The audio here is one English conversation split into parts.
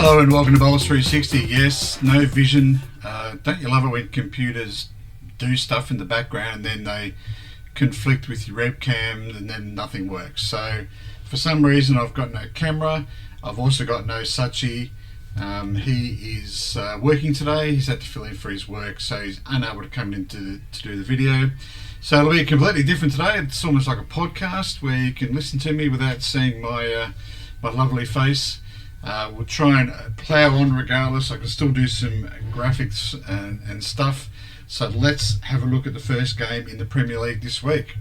Hello and welcome to Bowls 360. Yes, no vision. Don't you love it when computers do stuff in the background and then they conflict with your webcam and then nothing works? So for some reason I've got no camera. I've also got no Suchy. He is working today. He's had to fill in for his work, so he's unable to come in to do the video. So it'll be completely different today. It's almost like a podcast where you can listen to me without seeing my lovely face. We'll try and plough on regardless. I can still do some graphics and stuff. So let's have a look at the first game in the Premier League this week.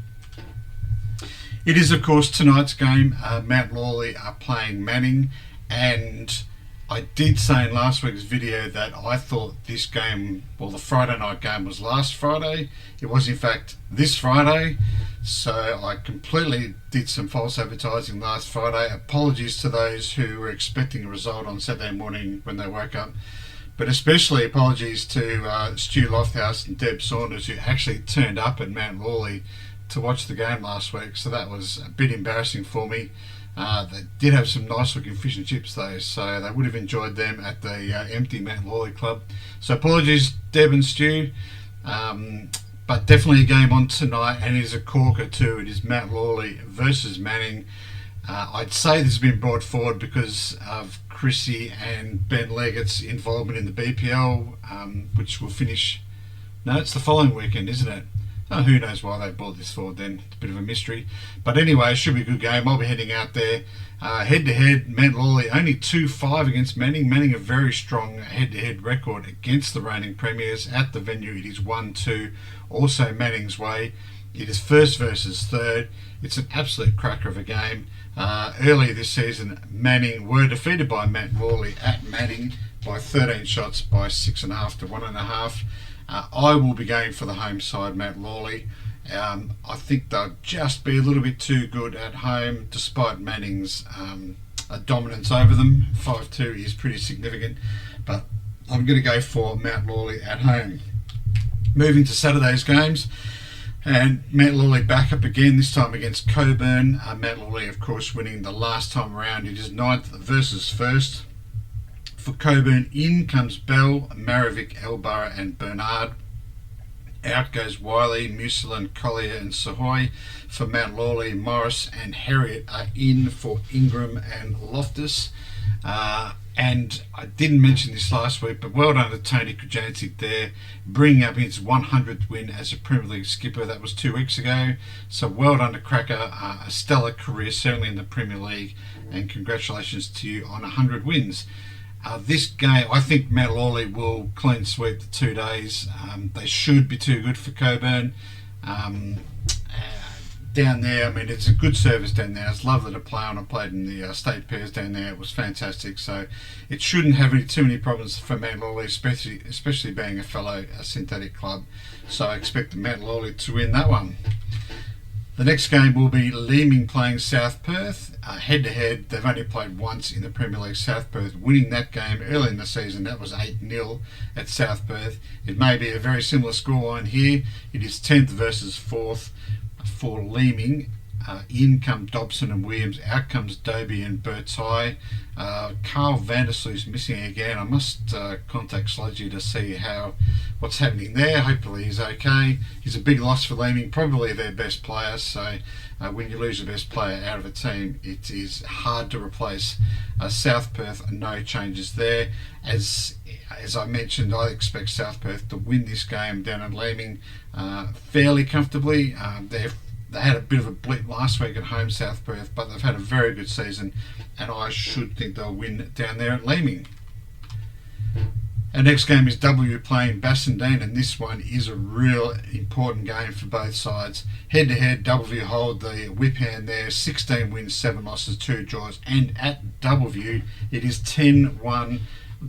It is, of course, tonight's game. Mount Lawley are playing Manning, and I did say in last week's video that I thought this game, well, the Friday night game was last Friday. It was in fact this Friday. So I completely did some false advertising last Friday. Apologies to those who were expecting a result on Saturday morning when they woke up. But especially apologies to Stu Lofthouse and Deb Saunders, who actually turned up at Mount Lawley to watch the game last week. So that was a bit embarrassing for me. They did have some nice looking fish and chips though, so they would have enjoyed them at the empty Mount Lawley club. So apologies Deb and Stu, but definitely a game on tonight, and it is a corker too. It is Mount Lawley versus Manning. I'd say this has been brought forward because of Chrissy and Ben Leggett's involvement in the BPL, which will finish, no, it's the following weekend, isn't it? Oh, who knows why they brought this forward then. It's a bit of a mystery. But anyway, it should be a good game. I'll be heading out there. Head-to-head, Mount Lawley only 2-5 against Manning. Manning a very strong head-to-head record against the reigning premiers. At the venue, it is 1-2. Also Manning's way. It is first versus third. It's an absolute cracker of a game. Earlier this season, Manning were defeated by Mount Lawley at Manning by 13 shots by 6.5 to 1.5. I will be going for the home side, Mount Lawley. I think they'll just be a little bit too good at home, despite Manning's dominance over them. 5-2 is pretty significant, but I'm going to go for Mount Lawley at home. Moving to Saturday's games, and Mount Lawley back up again, this time against Coburn. Mount Lawley, of course, winning the last time around. It is 9th versus 1st. For Coburn, in comes Bell, Maravik, Elborough and Bernard. Out goes Wiley, Mucilin, Collier and Sahoy. For Mount Lawley, Morris and Harriet are in for Ingram and Loftus. And I didn't mention this last week, but well done to Tony Kujancic there, bringing up his 100th win as a Premier League skipper. That was 2 weeks ago. So well done to Cracker, a stellar career certainly in the Premier League, and congratulations to you on 100 wins. This game, I think Mount Lawley will clean sweep the 2 days. They should be too good for Coburn. Down there, I mean, it's a good service down there. It's lovely to play on. I played in the state pairs down there. It was fantastic. So it shouldn't have too many problems for Mount Lawley, especially being a fellow synthetic club. So I expect Mount Lawley to win that one. The next game will be Leeming playing South Perth. Head-to-head, they've only played once in the Premier League. South Perth winning that game early in the season. That was 8-0 at South Perth. It may be a very similar scoreline here. It is 10th versus 4th for Leeming. In come Dobson and Williams. Out comes Dobie and Bertai. Carl Vandersloot's missing again. I must contact Sludgy to see what's happening there. Hopefully he's okay. He's a big loss for Leeming, probably their best player. So when you lose your best player out of a team, it is hard to replace. South Perth, no changes there. As I mentioned, I expect South Perth to win this game down at Leeming fairly comfortably. They had a bit of a blip last week at home, South Perth, but they've had a very good season, and I should think they'll win down there at Leeming. Our next game is W playing Bassendean, and this one is a real important game for both sides. Head-to-head, W hold the whip hand there, 16 wins, 7 losses, 2 draws, and at W, it is 10-1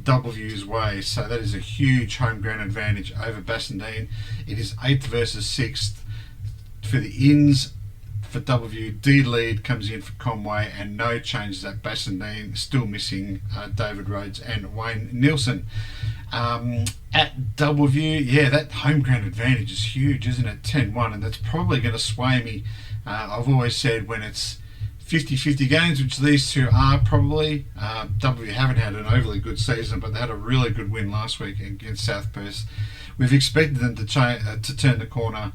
W's way, so that is a huge home ground advantage over Bassendean. It is 8th versus 6th. For the ins, for W, D lead comes in for Conway, and no changes at Bassendean, still missing David Rhodes and Wayne Nielsen. At W, yeah, that home ground advantage is huge, isn't it? 10-1, and that's probably going to sway me. I've always said when it's 50-50 games, which these two are probably. W haven't had an overly good season, but they had a really good win last week against South Perth. We've expected them to turn the corner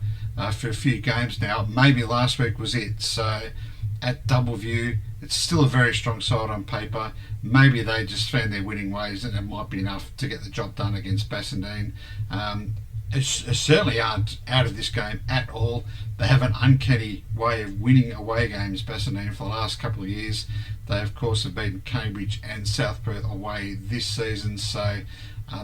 for a few games now. Maybe last week was it. So at W, it's still a very strong side on paper. Maybe they just found their winning ways, and it might be enough to get the job done against Bassendean. They certainly aren't out of this game at all. They have an uncanny way of winning away games, Bassendean, for the last couple of years. They, of course, have beaten Cambridge and South Perth away this season, so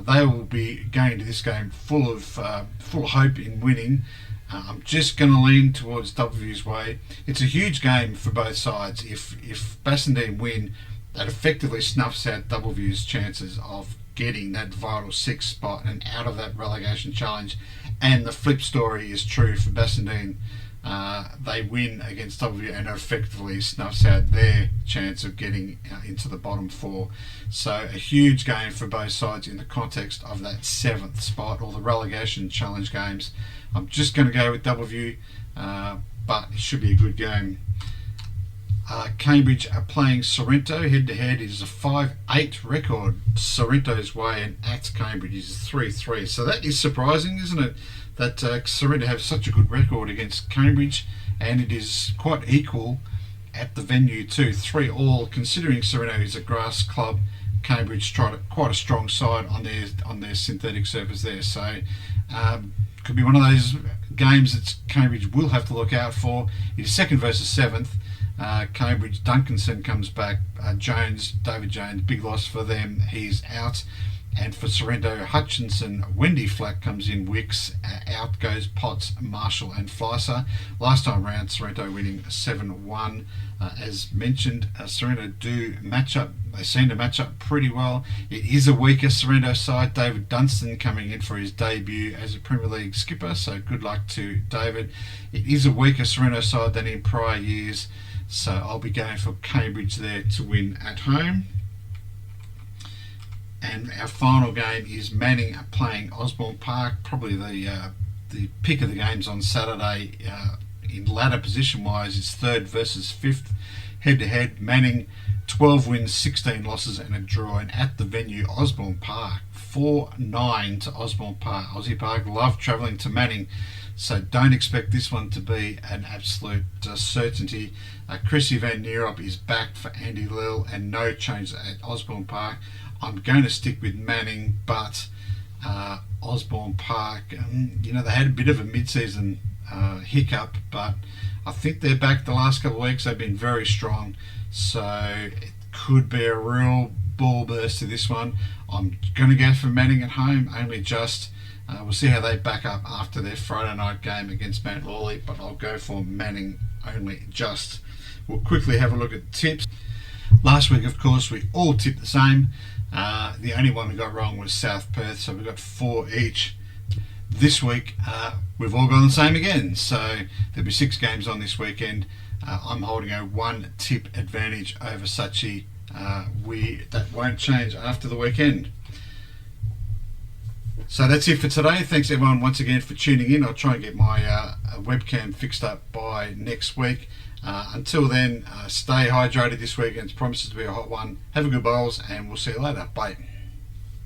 they will be going to this game full of hope in winning. I'm just going to lean towards W's way. It's a huge game for both sides. If Bassendean win, that effectively snuffs out W's chances of getting that vital 6th spot and out of that relegation challenge. And the flip story is true for Bassendean. They win against W and effectively snuffs out their chance of getting into the bottom 4. So a huge game for both sides in the context of that 7th spot or the relegation challenge games. I'm just going to go with W, but it should be a good game. Cambridge are playing Sorrento head to head. It is a 5-8 record Sorrento's way, and at Cambridge is 3-3. So that is surprising, isn't it? That Sorrento have such a good record against Cambridge, and it is quite equal at the venue too, 3-3. Considering Sorrento is a grass club, Cambridge tried quite a strong side on their synthetic surface there. So could be one of those games that Cambridge will have to look out for. It is 2nd versus 7th. Cambridge, Duncanson comes back. David Jones, big loss for them. He's out. And for Sorrento, Hutchinson, Wendy Flack comes in. Wicks, out goes Potts, Marshall and Fleisser. Last time round, Sorrento winning 7-1. As mentioned, Sorrento do match up. They seem to match up pretty well. It is a weaker Sorrento side. David Dunstan coming in for his debut as a Premier League skipper, so good luck to David. It is a weaker Sorrento side than in prior years, so I'll be going for Cambridge there to win at home. And our final game is Manning playing Osborne Park, probably the pick of the games on Saturday. In ladder position wise, it's 3rd versus 5th head to head. Manning 12 wins, 16 losses and a draw, and at the venue Osborne Park, 4-9 to Osborne Park. Aussie Park love travelling to Manning, so don't expect this one to be an absolute certainty. Chrissy Van Nierop is back for Andy Lill, and no change at Osborne Park. I'm going to stick with Manning, but Osborne Park, they had a bit of a mid-season hiccup, but I think they're back the last couple of weeks. They've been very strong, so it could be a real ball burst to this one. I'm going to go for Manning at home, only just. We'll see how they back up after their Friday night game against Mount Lawley, but I'll go for Manning only just. We'll quickly have a look at the tips. Last week, of course, we all tipped the same. The only one we got wrong was South Perth, so we got 4 each. This week, we've all gone the same again, so there'll be 6 games on this weekend. I'm holding a 1 tip advantage over Suchy. That won't change after the weekend. So that's it for today. Thanks everyone once again for tuning in. I'll try and get my webcam fixed up by next week. Until then, stay hydrated this weekend. It promises to be a hot one. Have a good bowls, and we'll see you later. Bye.